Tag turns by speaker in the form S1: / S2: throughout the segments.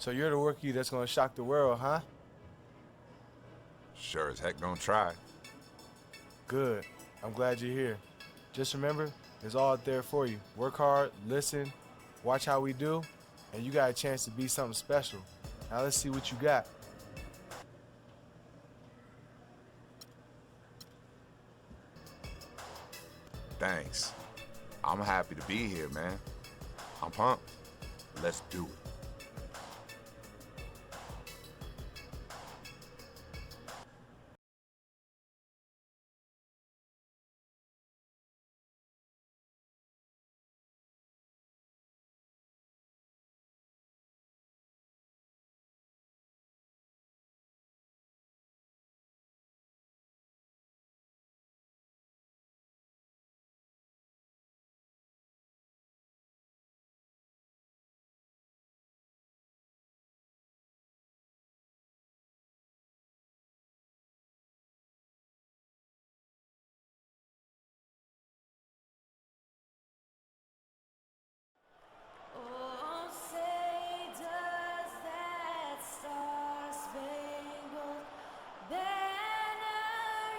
S1: So you're the rookie that's going to shock the world, huh?
S2: Sure as heck gonna try.
S1: Good. I'm glad you're here. Just remember, it's all out there for you. Work hard, listen, watch how we do, and you got a chance to be something special. Now let's see what you got.
S2: Thanks. I'm happy to be here, man. I'm pumped. Let's do it.
S3: Oh, say does that star-spangled banner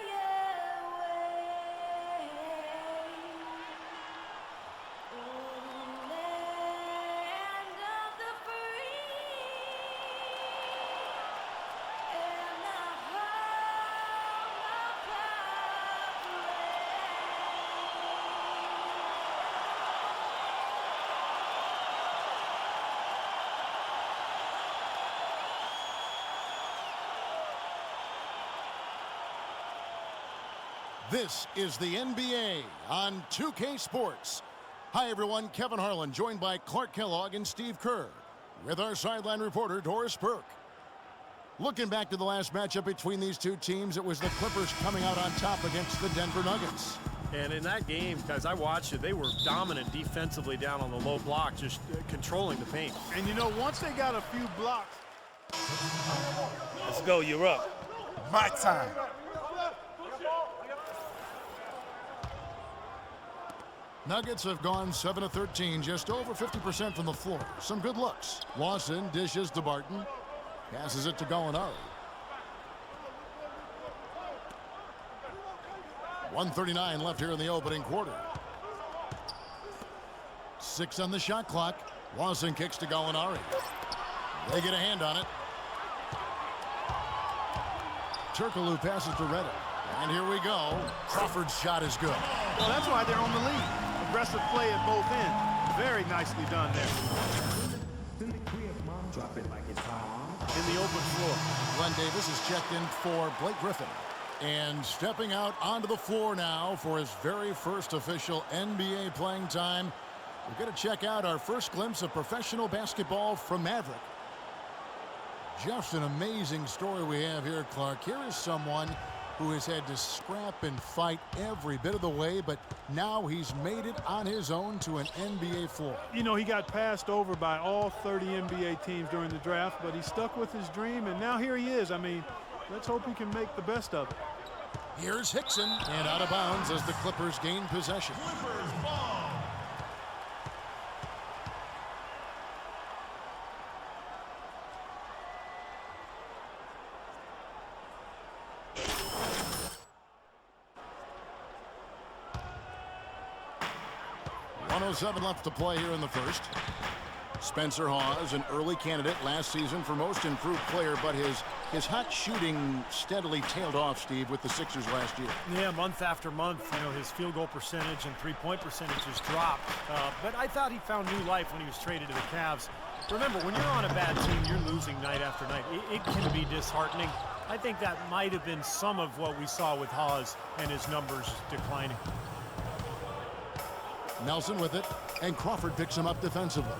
S3: yet wave o'er the land of the free and the home of progress.
S4: This is the NBA on 2K Sports. Hi, everyone. Kevin Harlan, joined by Clark Kellogg and Steve Kerr, with our sideline reporter, Doris Burke. Looking back to the last matchup between these two teams, it was the Clippers coming out on top against the Denver Nuggets.
S5: And in that game, guys, I watched it, they were dominant defensively down on the low block, just controlling the paint.
S6: And, you know, once they got a few blocks.
S7: Let's go, you're up.
S1: My time.
S4: Nuggets have gone 7 of 13, just over 50% from the floor. Some good looks. Lawson dishes to Barton. Passes it to Gallinari. 1:39 left here in the opening quarter. 6 on the shot clock. Lawson kicks to Gallinari. They get a hand on it. Turkoglu passes to Redick. And here we go. Crawford's shot is good.
S6: Well, that's why they're on the lead. Aggressive play at both ends. Very nicely done there.
S5: In the open floor.
S4: Glenn Davis is checked in for Blake Griffin. And stepping out onto the floor now for his very first official NBA playing time. We're going to check out our first glimpse of professional basketball from Maverick. Just an amazing story we have here, Clark. Here is someone who has had to scrap and fight every bit of the way, but now he's made it on his own to an NBA floor.
S6: You know, he got passed over by all 30 NBA teams during the draft, but he stuck with his dream, and now here he is. I mean, let's hope he can make the best of it.
S4: Here's Hickson, and out of bounds as the Clippers gain possession.
S7: Clippers ball.
S4: .07 left to play here in the first. Spencer Hawes, an early candidate last season for most improved player, but his hot shooting steadily tailed off, Steve, with the Sixers last year.
S5: Yeah, month after month, you know, his field goal percentage and three-point percentage has dropped. But I thought he found new life when he was traded to the Cavs. Remember, when you're on a bad team, you're losing night after night. It can be disheartening. I think that might have been some of what we saw with Hawes and his numbers declining.
S4: Nelson with it, and Crawford picks him up defensively.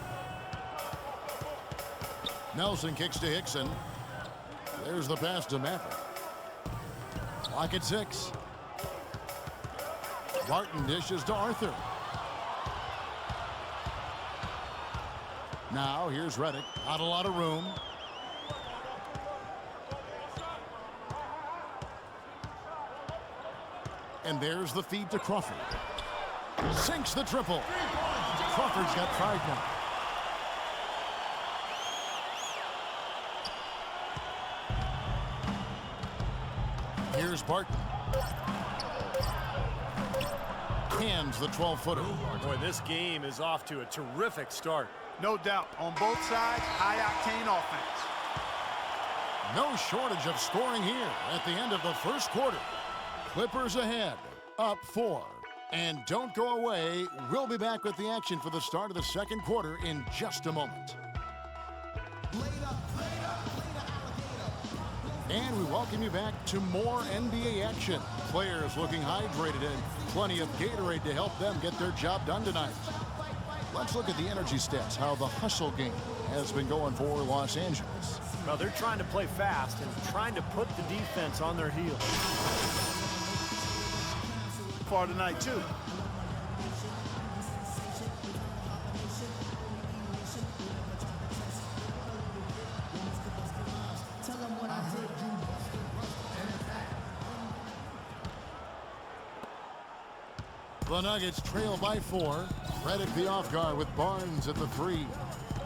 S4: Nelson kicks to Hickson. There's the pass to Maverick. Clock at 6. Barton dishes to Arthur. Now here's Redick. Not a lot of room. And there's the feed to Crawford. Sinks the triple. Crawford's got 5 now. Here's Barton. Hands the 12-footer.
S5: Boy, this game is off to a terrific start.
S6: No doubt. On both sides, high-octane offense.
S4: No shortage of scoring here at the end of the first quarter. Clippers ahead, up 4. And don't go away. We'll be back with the action for the start of the second quarter in just a moment. And we welcome you back to more NBA action. Players looking hydrated and plenty of Gatorade to help them get their job done tonight. Let's look at the energy stats, how the hustle game has been going for Los Angeles.
S5: Well, they're trying to play fast and trying to put the defense on their heels.
S6: Far tonight, too.
S4: The Nuggets trail by 4. Redick the off guard with Barnes at the 3.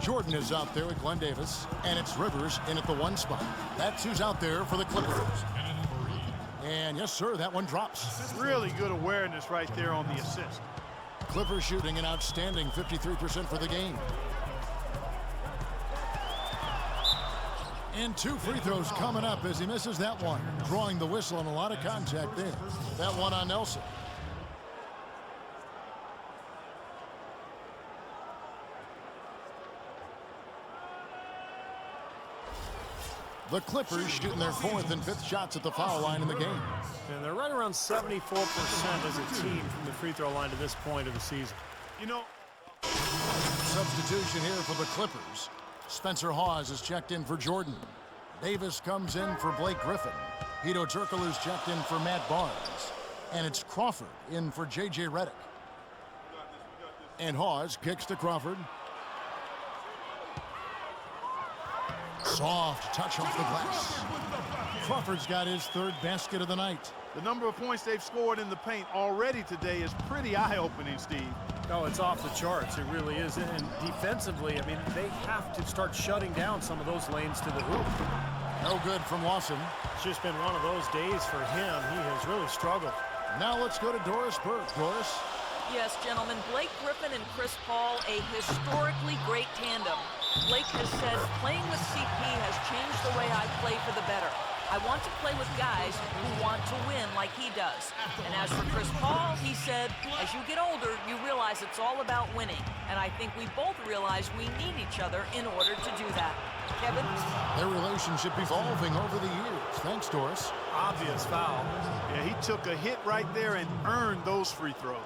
S4: Jordan is out there with Glenn Davis, and it's Rivers in at the 1 spot. That's who's out there for the Clippers. And yes, sir, that one drops.
S6: Really good awareness right there on the assist.
S4: Clippers shooting an outstanding 53% for the game. And 2 free throws coming up as he misses that one. Drawing the whistle and a lot of contact there. That one on Nelson. The Clippers shooting their 4th and 5th shots at the foul line in the game.
S5: And they're right around 74% as a team from the free throw line to this point of the season.
S6: You know,
S4: Substitution here for the Clippers. Spencer Hawes is checked in for Jordan. Davis comes in for Blake Griffin. Hedo Turkoglu's checked in for Matt Barnes. And it's Crawford in for J.J. Redick. And Hawes kicks to Crawford. Soft touch off the glass. Crawford's got his 3rd basket of the night.
S6: the number of points they've scored in the paint already today is pretty eye-opening, Steve.
S5: Oh, it's off the charts. It really is. And defensively, I mean, they have to start shutting down some of those lanes to the hoop.
S4: No good from Lawson.
S5: It's just been one of those days for him. He has really struggled.
S4: Now let's go to Doris Burke. Doris?
S8: Yes, gentlemen, Blake Griffin and Chris Paul, a historically great tandem. Blake has said, playing with CP has changed the way I play for the better. I want to play with guys who want to win like he does. And as for Chris Paul, he said, as you get older, you realize it's all about winning. And I think we both realize we need each other in order to do that. Kevin?
S4: Their relationship evolving over the years. Thanks, Doris.
S5: Obvious foul.
S6: Yeah, he took a hit right there and earned those free throws.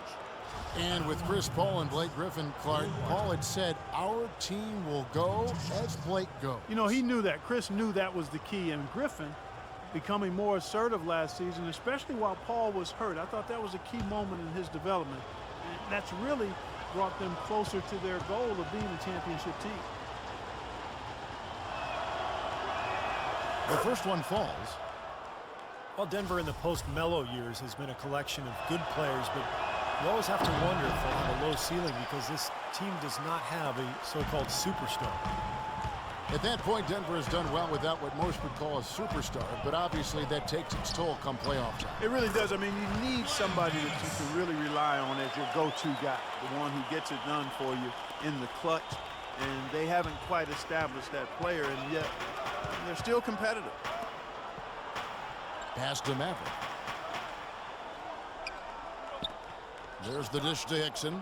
S4: And with Chris Paul and Blake Griffin, Clark, Paul had said, our team will go as Blake goes.
S6: You know, he knew that. Chris knew that was the key. And Griffin becoming more assertive last season, especially while Paul was hurt. I thought that was a key moment in his development. And that's really brought them closer to their goal of being a championship team.
S4: The first one falls.
S5: Well, Denver in the post-Melo years has been a collection of good players, but you always have to wonder if they'll have a low ceiling because this team does not have a so-called superstar.
S4: At that point, Denver has done well without what most would call a superstar, but obviously that takes its toll come playoff time.
S6: It really does. I mean, you need somebody that you can really rely on as your go-to guy, the one who gets it done for you in the clutch. And they haven't quite established that player, and yet they're still competitive.
S4: Pass to Maverick. There's the dish to Hickson.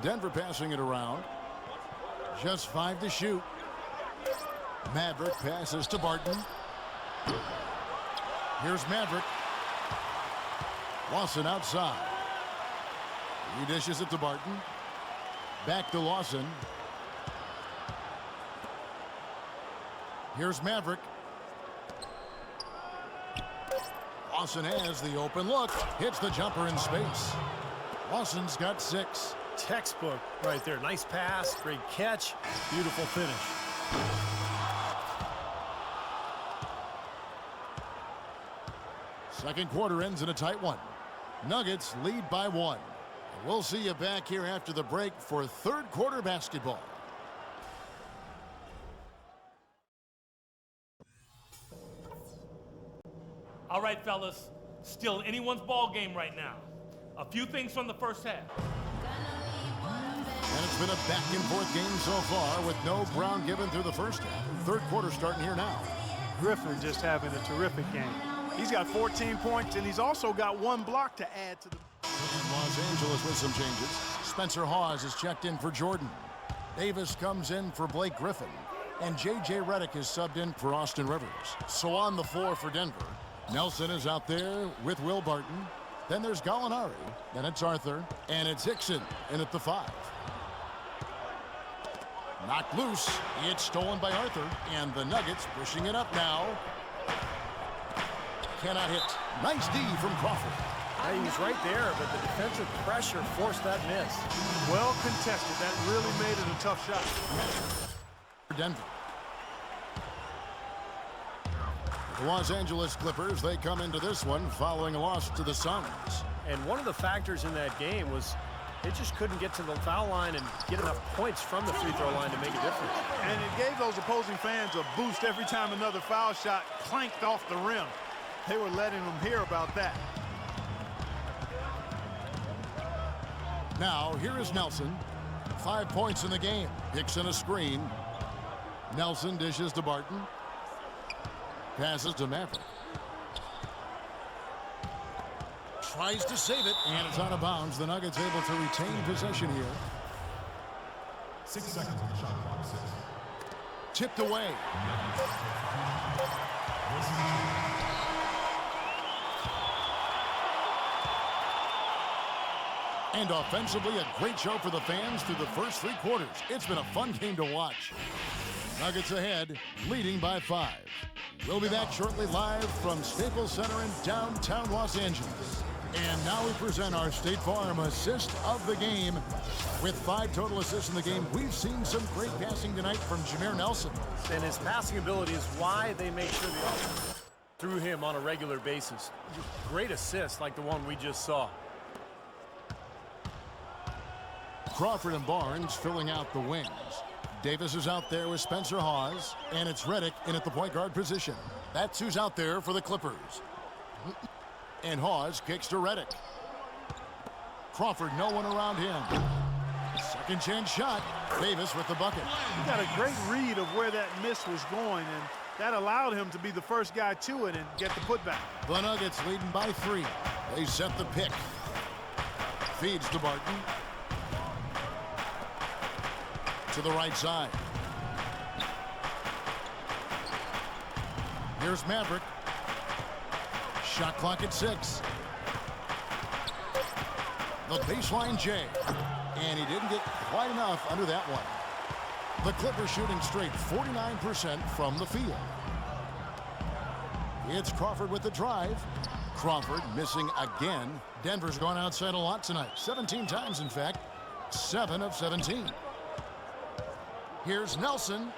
S4: Denver passing it around. Just 5 to shoot. Maverick passes to Barton. Here's Maverick. Lawson outside. He dishes it to Barton. Back to Lawson. Here's Maverick. Lawson has the open look. Hits the jumper in space. Lawson's got 6.
S5: Textbook right there. Nice pass, great catch, beautiful finish.
S4: Second quarter ends in a tight one. Nuggets lead by 1. We'll see you back here after the break for third quarter basketball.
S7: All right, fellas. Still anyone's ball game right now. A few things from the first half.
S4: And it's been a back-and-forth game so far with no ground given through the first half. Third quarter starting here now.
S6: Griffin just having a terrific game. He's got 14 points, and he's also got 1 block to add to the...
S4: And Los Angeles with some changes. Spencer Hawes is checked in for Jordan. Davis comes in for Blake Griffin. And J.J. Redick is subbed in for Austin Rivers. So on the floor for Denver, Nelson is out there with Will Barton. Then there's Gallinari. Then it's Arthur. And it's Hickson in at the 5. Knocked loose. It's stolen by Arthur. And the Nuggets pushing it up now. Cannot hit. Nice D from Crawford.
S5: He was right there, but the defensive pressure forced that miss.
S6: Well contested. That really made it a tough shot.
S4: Denver. The Los Angeles Clippers, they come into this one following a loss to the Suns.
S5: And one of the factors in that game was they just couldn't get to the foul line and get enough points from the free throw line to make a difference.
S6: And it gave those opposing fans a boost every time another foul shot clanked off the rim. They were letting them hear about that.
S4: Now, here is Nelson. 5 points in the game. Hickson a screen. Nelson dishes to Barton. Passes to Maverick. Tries to save it, and it's out of bounds. The Nuggets able to retain possession here.
S9: 6 seconds on the shot clock. 6.
S4: Tipped away. And offensively, a great show for the fans through the first 3 quarters. It's been a fun game to watch. Nuggets ahead, leading by 5. We'll be back shortly live from Staples Center in downtown Los Angeles. And now we present our State Farm assist of the game. With 5 total assists in the game, we've seen some great passing tonight from Jameer Nelson.
S5: And his passing ability is why they make sure the offense through him on a regular basis. Great assists like the one we just saw.
S4: Crawford and Barnes filling out the wings. Davis is out there with Spencer Hawes, and it's Redick in at the point guard position. That's who's out there for the Clippers. And Hawes kicks to Redick. Crawford, no one around him. Second chance shot. Davis with the bucket.
S6: He got a great read of where that miss was going, and that allowed him to be the first guy to it and get the putback.
S4: The Nuggets leading by 3. They set the pick. Feeds to Barton. To the right side. Here's Maverick. Shot clock at 6. The baseline J. And he didn't get quite enough under that one. The Clippers shooting straight 49% from the field. It's Crawford with the drive. Crawford missing again. Denver's gone outside a lot tonight. 17 times, in fact. 7 of 17. Here's Nelson.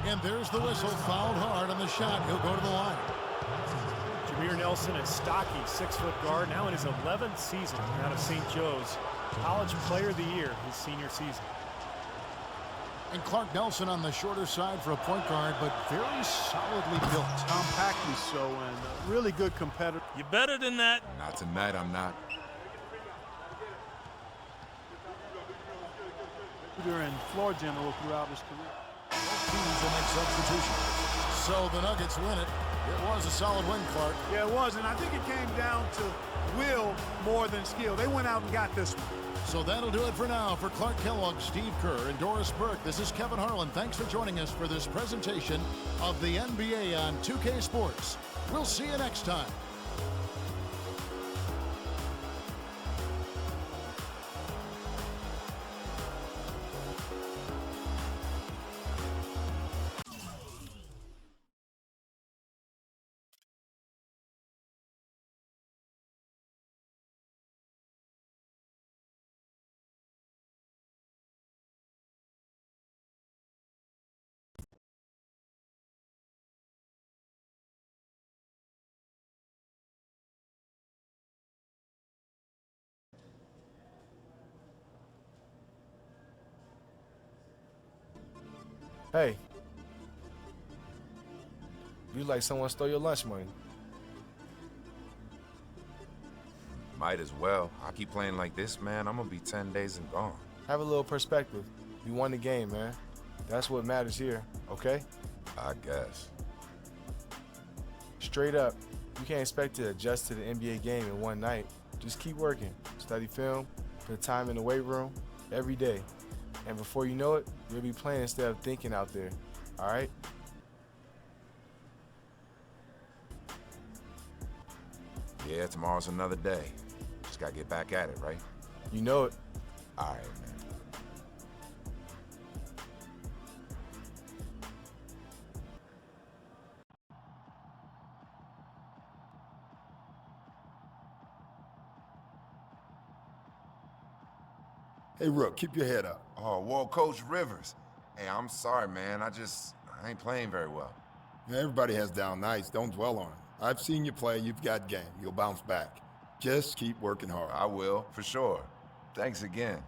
S4: And there's the whistle. Fouled hard on the shot. He'll go to the line.
S5: Jameer Nelson, a stocky 6-foot guard, now in his 11th season out of St. Joe's. College Player of the Year his senior season.
S4: And Clark Nelson on the shorter side for a point guard, but very solidly built.
S6: Compactly so, and a really good competitor.
S7: You're better than that.
S2: Not tonight, I'm not.
S6: And floor general throughout his career.
S4: Teams will make substitutions. So the Nuggets win it. It was a solid win, Clark.
S6: Yeah, it was, and I think it came down to will more than skill. They went out and got this one.
S4: So that'll do it for now. For Clark Kellogg, Steve Kerr, and Doris Burke, this is Kevin Harlan. Thanks for joining us for this presentation of the NBA on 2K Sports. We'll see you next time.
S1: Hey. You like someone stole your lunch money.
S2: Might as well. I keep playing like this, man, I'm gonna be 10 days and gone.
S1: Have a little perspective. You won the game, man. That's what matters here, okay?
S2: I guess.
S1: Straight up, you can't expect to adjust to the NBA game in one night. Just keep working. Study film, put time in the weight room, every day. And before you know it, you'll be playing instead of thinking out there, all right?
S2: Yeah, tomorrow's another day. Just gotta get back at it, right?
S1: You know it.
S2: All right, man.
S10: Hey, Rook, keep your head up.
S2: Oh, whoa, Coach Rivers. Hey, I'm sorry, man. I ain't playing very well.
S10: Everybody has down nights. Don't dwell on it. I've seen you play. You've got game. You'll bounce back. Just keep working hard.
S2: I will, for sure. Thanks again.